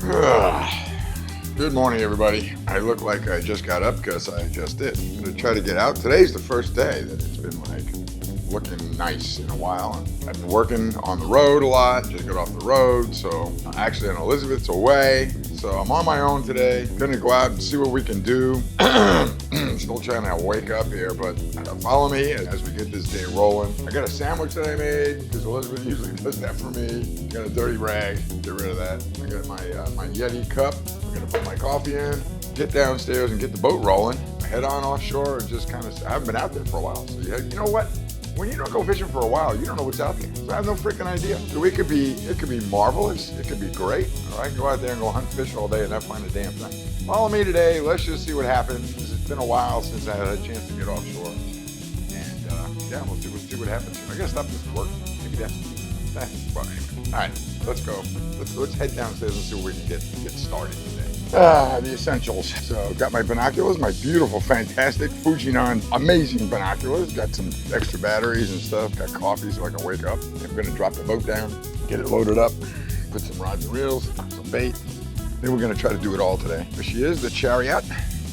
Good morning, everybody. I look like I just got up because I just did. I'm gonna try to get out. Today's the first day that it's been like looking nice in a while. I've been working on the road a lot, just got off the road. So actually, and Elizabeth's away. So I'm on my own today. Gonna go out and see what we can do. Still trying to wake up here, but follow me as we get this day rolling. I got a sandwich that I made because Elizabeth usually does that for me. Got a dirty rag, get rid of that. I got my Yeti cup. I'm gonna put my coffee in, get downstairs and get the boat rolling. Head on offshore and just kind of, I haven't been out there for a while. So you know what? When you don't go fishing for a while, you don't know what's out there. So I have no freaking idea. So it could be marvelous. It could be great. Or I can go out there and go hunt fish all day and not find a damn thing. Follow me today. Let's just see what happens. It's been a while since I had a chance to get offshore. And yeah, we'll see what happens. I gotta stop this work. Maybe that's but anyway. All right, let's go. Let's head downstairs and see what we can get started today. The essentials. So got my binoculars, my beautiful, fantastic Fujinon amazing binoculars. Got some extra batteries and stuff. Got coffee so I can wake up. I'm gonna drop the boat down, get it loaded up, put some rods and reels, some bait. Then we're gonna try to do it all today. There she is, the Chariot.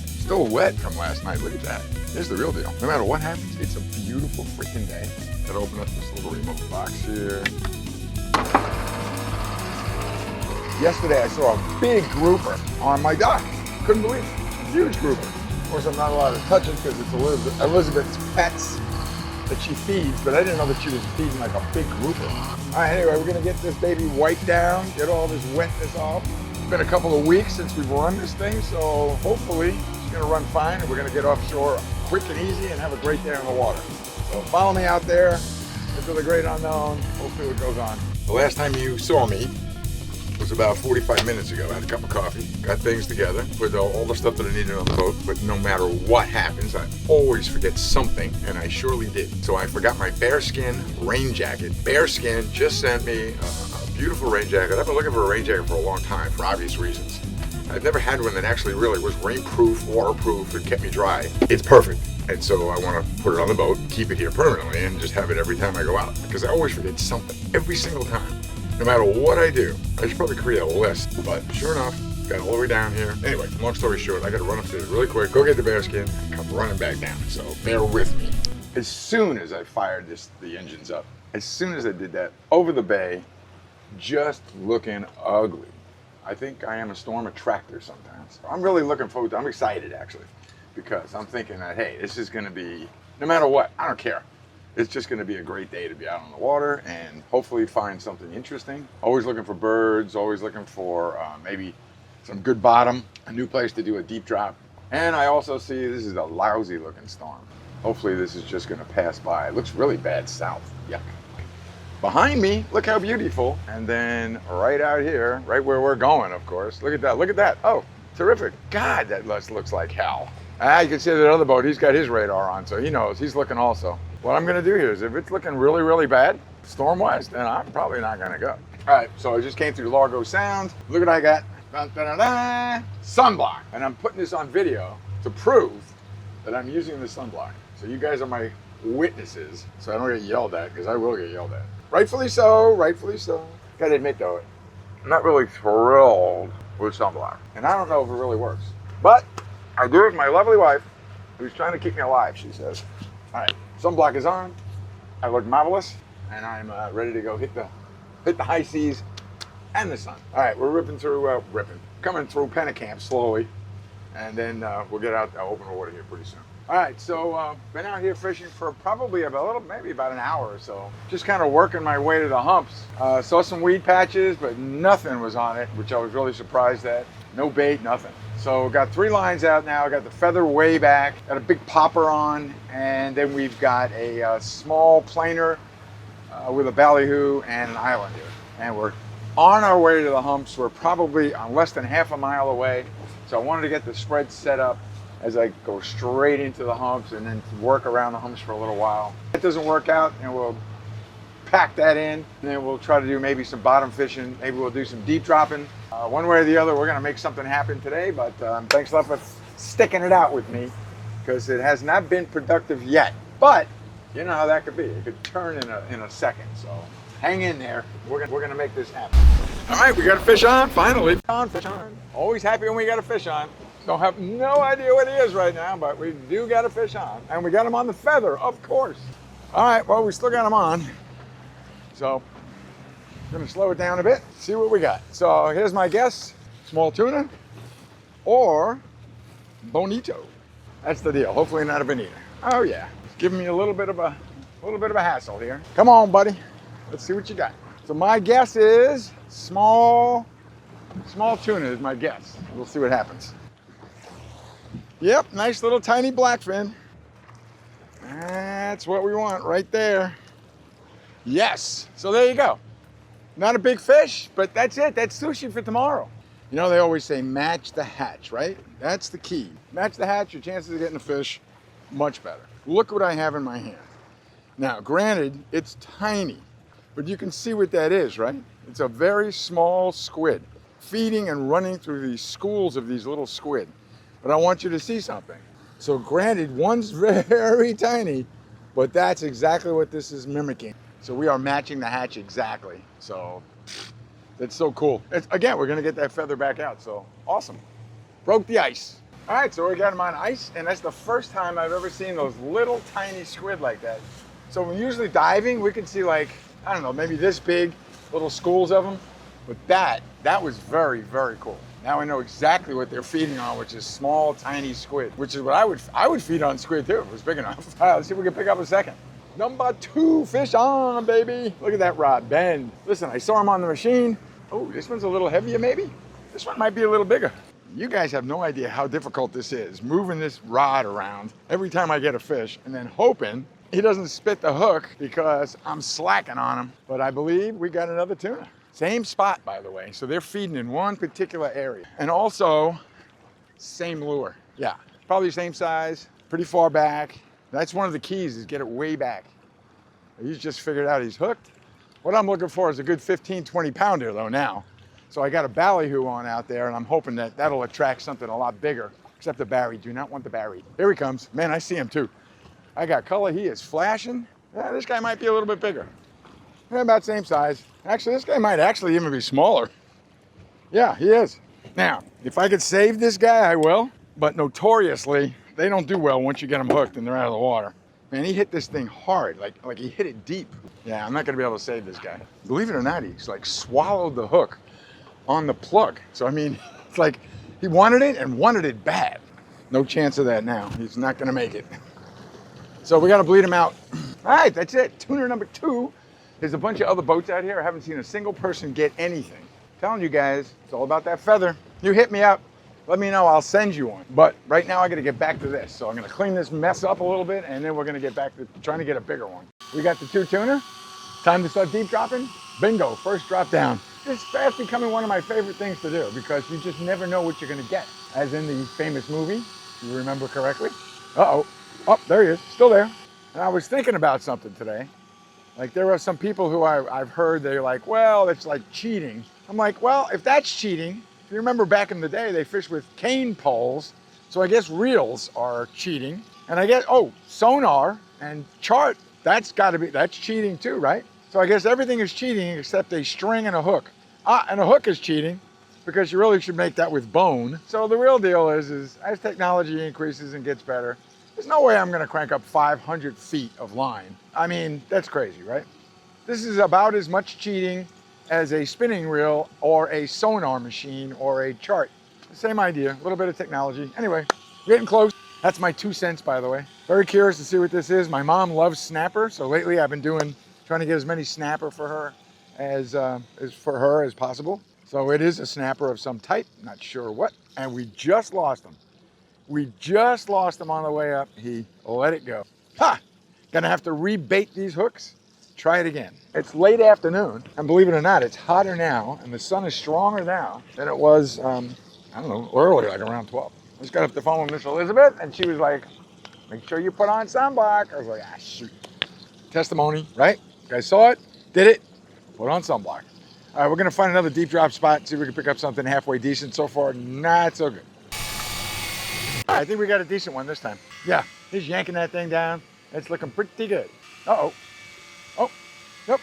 Still wet from last night. Look at that. Here's the real deal. No matter what happens, it's a beautiful freaking day. Gotta open up this little remote box here. Yesterday I saw a big grouper on my dock. Couldn't believe it. Huge grouper. Of course, I'm not allowed to touch it because it's Elizabeth's pets that she feeds, but I didn't know that she was feeding like a big grouper. All right, anyway, we're gonna get this baby wiped down, get all this wetness off. It's been a couple of weeks since we've run this thing, so hopefully it's gonna run fine and we're gonna get offshore quick and easy and have a great day on the water. So follow me out there into the great unknown. We'll see what goes on. The last time you saw me was about 45 minutes ago. I had a cup of coffee, got things together, put all the stuff that I needed on the boat, but no matter what happens, I always forget something, and I surely did. So I forgot my bearskin rain jacket. Bearskin just sent me a beautiful rain jacket. I've been looking for a rain jacket for a long time for obvious reasons. I've never had one that actually really was rainproof, waterproof, and kept me dry. It's perfect. And so I want to put it on the boat, keep it here permanently, and just have it every time I go out, because I always forget something, every single time. No matter what I do, I should probably create a list, but sure enough, got all the way down here. Anyway, long story short, I gotta run upstairs really quick, go get the bearskin, and come running back down, so bear with me. As soon as I fired the engines up, as soon as I did that, over the bay, just looking ugly. I think I am a storm attractor sometimes. I'm really looking forward to it. I'm excited, actually, because I'm thinking that, hey, this is gonna be, no matter what, I don't care. It's just going to be a great day to be out on the water and hopefully find something interesting. Always looking for birds, always looking for maybe some good bottom, a new place to do a deep drop. And I also see this is a lousy looking storm. Hopefully this is just going to pass by. It looks really bad south. Yuck. Behind me, look how beautiful. And then right out here, right where we're going, of course. Look at that. Look at that. Oh, terrific. God, that looks like hell. You can see that other boat, he's got his radar on, so he knows. He's looking also. What I'm gonna do here is if it's looking really, really bad, storm-wise, then I'm probably not gonna go. All right, so I just came through Largo Sound. Look what I got. Dun, dun, dun, dun. Sunblock. And I'm putting this on video to prove that I'm using the sunblock. So you guys are my witnesses, so I don't get yelled at, because I will get yelled at. Rightfully so, rightfully so. Gotta admit though, I'm not really thrilled with sunblock. And I don't know if it really works. But I do it with my lovely wife, who's trying to keep me alive, she says. All right. Sunblock is on. I look marvelous, and I'm ready to go hit the high seas and the sun. All right, we're coming through Pennicamp slowly, and then we'll get out open water here pretty soon. All right, so been out here fishing for probably maybe about an hour or so. Just kind of working my way to the humps. Saw some weed patches, but nothing was on it, which I was really surprised at. No bait, nothing. So got 3 lines out now. Got the feather way back, got a big popper on, and then we've got a small planer with a ballyhoo and an island here. And we're on our way to the humps. We're probably less than half a mile away. So I wanted to get the spread set up as I go straight into the humps and then work around the humps for a little while. If it doesn't work out, and we'll pack that in, and then we'll try to do maybe some bottom fishing. Maybe we'll do some deep dropping. One way or the other, we're gonna make something happen today, but thanks a lot for sticking it out with me, because it has not been productive yet. But you know how that could be. It could turn in a second, so Hang in there. We're gonna make this happen. All right, we got a fish on, finally. Fish on. Always happy when we got a fish on. Don't have no idea what he is right now, but we do got a fish on. And we got him on the feather, of course. All right, well, we still got him on. So, I'm gonna slow it down a bit, see what we got. So here's my guess, small tuna or bonito. That's the deal, hopefully not a bonito. Oh yeah, it's giving me a little bit of a hassle here. Come on, buddy, let's see what you got. So my guess is small tuna is my guess. We'll see what happens. Yep, nice little tiny blackfin. That's what we want right there. Yes, so there you go. Not a big fish, but that's it. That's sushi for tomorrow. You know, they always say match the hatch, right? That's the key. Match the hatch, your chances of getting a fish, much better. Look what I have in my hand. Now, granted, it's tiny, but you can see what that is, right? It's a very small squid feeding and running through these schools of these little squid. But I want you to see something. So granted, one's very tiny, but that's exactly what this is mimicking. So we are matching the hatch exactly. So that's so cool. Again, we're gonna get that feather back out, so awesome. Broke the ice. All right, so we got them on ice, and that's the first time I've ever seen those little tiny squid like that. So when usually diving, we can see like, I don't know, maybe this big, little schools of them. But that was very, very cool. Now I know exactly what they're feeding on, which is small, tiny squid, which is what I would feed on squid too if it was big enough. All right, let's see if we can pick up a second. Number 2 fish on, baby. Look at that rod bend. Listen, I saw him on the machine. Oh, this one's a little heavier maybe. This one might be a little bigger. You guys have no idea how difficult this is, moving this rod around every time I get a fish and then hoping he doesn't spit the hook because I'm slacking on him. But I believe we got another tuna. Same spot, by the way. So they're feeding in one particular area. And also, same lure. Yeah, probably same size, pretty far back. That's one of the keys, is get it way back. He's just figured out he's hooked. What I'm looking for is a good 15, 20 pounder though now. So I got a ballyhoo on out there and I'm hoping that that'll attract something a lot bigger, except the Barry. Do not want the Barry. Here he comes. Man, I see him too. I got color, he is flashing. Yeah, this guy might be a little bit bigger. Yeah, about same size. Actually, this guy might actually even be smaller. Yeah, he is. Now, if I could save this guy, I will. But notoriously, they don't do well once you get them hooked and they're out of the water. Man, he hit this thing hard, like he hit it deep. Yeah, I'm not gonna be able to save this guy. Believe it or not, he's like swallowed the hook on the plug. So I mean, it's like he wanted it and wanted it bad. No chance of that now. He's not gonna make it. So we gotta bleed him out. All right, that's it. Tuna number 2. There's a bunch of other boats out here. I haven't seen a single person get anything. I'm telling you guys, it's all about that feather. You hit me up, let me know, I'll send you one. But right now I gotta get back to this. So I'm gonna clean this mess up a little bit and then we're gonna get back to trying to get a bigger one. We got the 2 tuna. Time to start deep dropping. Bingo, first drop down. It's fast becoming one of my favorite things to do because you just never know what you're gonna get. As in the famous movie, if you remember correctly. Uh-oh, oh, there he is, still there. And I was thinking about something today. Like there are some people who I've heard, they're like, well, it's like cheating. I'm like, well, if that's cheating, if you remember back in the day, they fished with cane poles. So I guess reels are cheating. And I guess, oh, sonar and chart, that's cheating too, right? So I guess everything is cheating except a string and a hook. And a hook is cheating because you really should make that with bone. So the real deal is as technology increases and gets better, there's no way I'm gonna crank up 500 feet of line. I mean, that's crazy, right? This is about as much cheating as a spinning reel or a sonar machine or a chart. Same idea, a little bit of technology. Anyway, getting close. That's my 2 cents, by the way. Very curious to see what this is. My mom loves snapper, so lately I've been trying to get as many snapper for her as possible. So it is a snapper of some type, not sure what, and we just lost him. We just lost him on the way up. He let it go. Ha! Gonna have to rebait these hooks. Try it again. It's late afternoon, and believe it or not, it's hotter now, and the sun is stronger now than it was, I don't know, earlier, like around 12. I just got off the phone with Miss Elizabeth, and she was like, make sure you put on sunblock. I was like, ah, shoot. Testimony, right? You guys saw it, did it, put on sunblock. All right, we're gonna find another deep drop spot, see if we can pick up something halfway decent. So far, not so good. I think we got a decent one this time. Yeah, he's yanking that thing down. It's looking pretty good. Uh-oh. Oh, yep.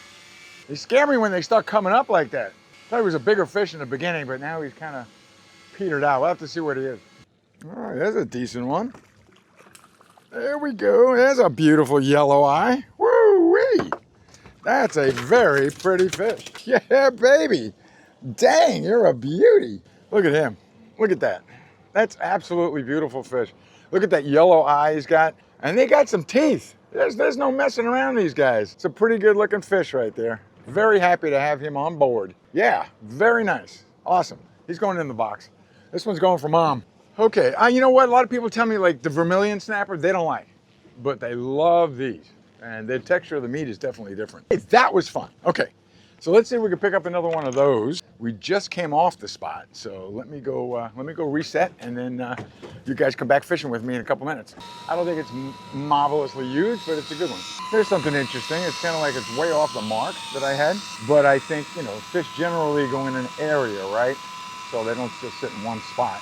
They scare me when they start coming up like that. Thought he was a bigger fish in the beginning, but now he's kind of petered out. We'll have to see what he is. All right, there's a decent one. There we go. There's a beautiful yelloweye. Woo-wee! That's a very pretty fish. Yeah, baby. Dang, you're a beauty. Look at him. Look at that. That's absolutely beautiful fish. Look at that yellow eye he's got. And they got some teeth. There's no messing around these guys. It's a pretty good looking fish right there. Very happy to have him on board. Yeah, very nice. Awesome. He's going in the box. This one's going for Mom. Okay, you know what? A lot of people tell me like the vermilion snapper, they don't like, but they love these. And the texture of the meat is definitely different. Hey, that was fun. Okay, so let's see if we can pick up another one of those. We just came off the spot, so let me go reset, and then you guys come back fishing with me in a couple minutes. I don't think it's marvelously used, but it's a good one. Here's something interesting. It's kind of like it's way off the mark that I had, but I think, you know, fish generally go in an area, right? So they don't just sit in one spot.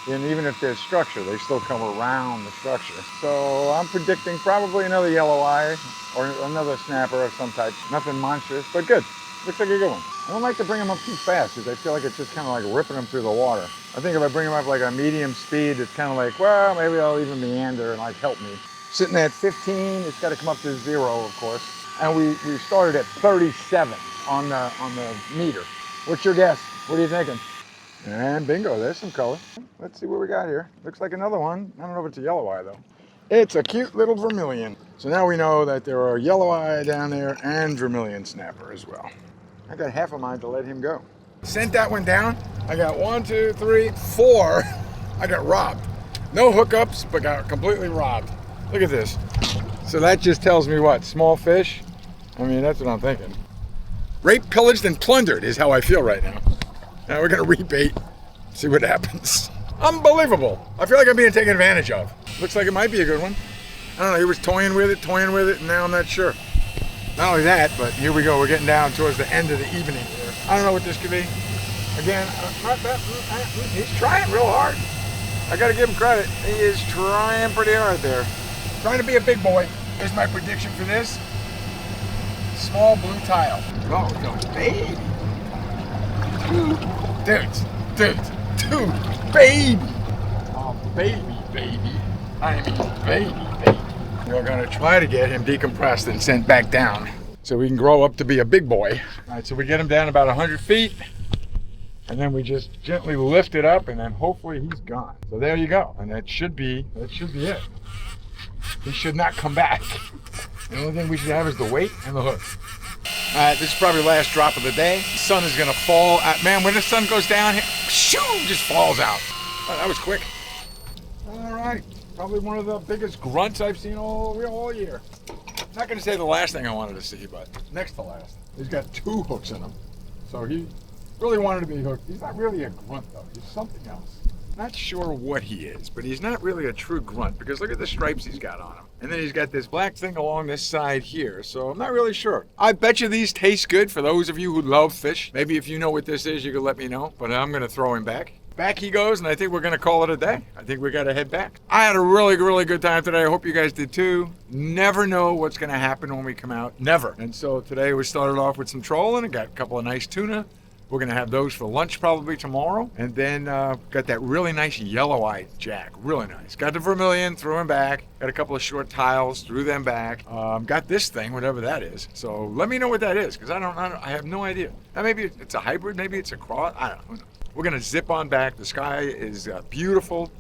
And even if there's structure, they still come around the structure. So I'm predicting probably another yelloweye or another snapper of some type. Nothing monstrous, but good. Looks like a good one. I don't like to bring them up too fast because I feel like it's just kind of like ripping them through the water. I think if I bring them up like a medium speed, it's kind of like, well, maybe I'll even meander and like help me. Sitting at 15, it's got to come up to 0, of course. And we started at 37 on the meter. What's your guess? What are you thinking? And bingo, there's some color. Let's see what we got here. Looks like another one. I don't know if it's a yelloweye though. It's a cute little vermilion. So now we know that there are yelloweye down there and vermilion snapper as well. I got half of mine to let him go. Sent that one down. I got 1, 2, 3, 4. I got robbed. No hookups, but got completely robbed. Look at this. So that just tells me what? Small fish? I mean, that's what I'm thinking. Raped, pillaged, and plundered is how I feel right now. Now we're gonna rebait, see what happens. Unbelievable. I feel like I'm being taken advantage of. Looks like it might be a good one. I don't know, he was toying with it, and now I'm not sure. Not only that, but here we go. We're getting down towards the end of the evening here. I don't know what this could be. Again, he's trying real hard. I gotta give him credit. He is trying pretty hard there. Trying to be a big boy. Here's my prediction for this. Small blue tile. Oh, no, baby. Dude, baby. Oh, baby. I mean, baby. We're gonna try to get him decompressed and sent back down so we can grow up to be a big boy. All right, so we get him down about 100 feet, and then we just gently lift it up, and then hopefully he's gone. So there you go, and that should be it. He should not come back. The only thing we should have is the weight and the hook. All right, this is probably the last drop of the day. The sun is gonna fall. Man, when the sun goes down, shoo, just falls out. Oh, that was quick. All right, probably one of the biggest grunts I've seen all year. Not gonna say the last thing I wanted to see, but next to last. He's got 2 hooks in him. So he really wanted to be hooked. He's not really a grunt though, he's something else. Not sure what he is, but he's not really a true grunt because look at the stripes he's got on him. And then he's got this black thing along this side here, so I'm not really sure. I bet you these taste good for those of you who love fish. Maybe if you know what this is, you can let me know, but I'm gonna throw him back. Back he goes, and I think we're gonna call it a day. I think we gotta head back. I had a really, really good time today. I hope you guys did too. Never know what's gonna happen when we come out, never. And so today we started off with some trolling and got a couple of nice tuna. We're gonna have those for lunch probably tomorrow. And then got that really nice yelloweye jack, really nice. Got the vermilion, threw him back. Got a couple of short tiles, threw them back. Got this thing, whatever that is. So let me know what that is, because I have no idea. Now maybe it's a hybrid, maybe it's a cross, I don't know. We're gonna zip on back. The sky is beautiful.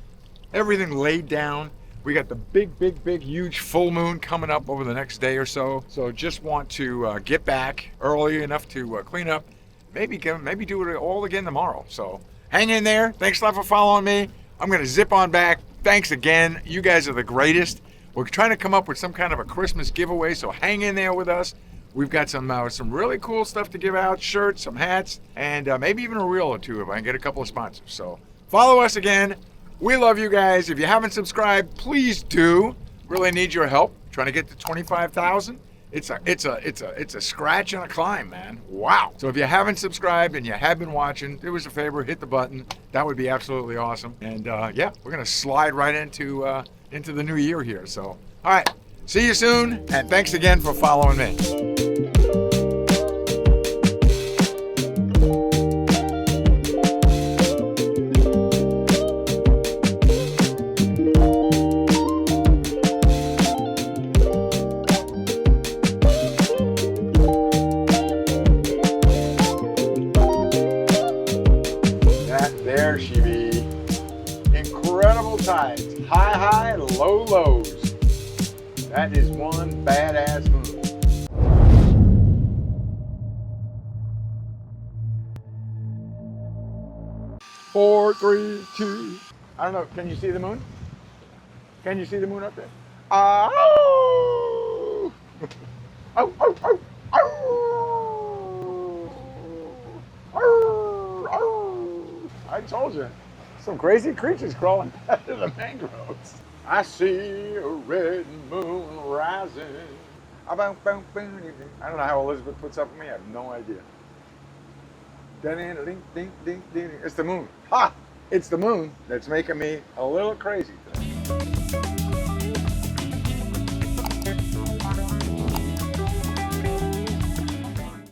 Everything laid down. We got the big, huge full moon coming up over the next day or so. So just want to get back early enough to clean up. Maybe do it all again tomorrow. So hang in there. Thanks a lot for following me. I'm gonna zip on back. Thanks again. You guys are the greatest. We're trying to come up with some kind of a Christmas giveaway, so hang in there with us. We've got some really cool stuff to give out, shirts, some hats, and maybe even a reel or two if I can get a couple of sponsors. So follow us again. We love you guys. If you haven't subscribed, please do. Really need your help. Trying to get to 25,000. It's a scratch and a climb, man. Wow. So if you haven't subscribed and you have been watching, do us a favor, hit the button. That would be absolutely awesome. And yeah, we're gonna slide right into the new year here. So all right, see you soon, and thanks again for following me. no lows. That is one badass moon. 4, 3, 2. I don't know. Can you see the moon? Can you see the moon up there? Oh! Oh, oh, oh, oh! Oh, oh. I told you, some crazy creatures crawling out of the mangroves. I see a red moon rising. I don't know how Elizabeth puts up with me. I have no idea. It's the moon. Ha! It's the moon that's making me a little crazy today.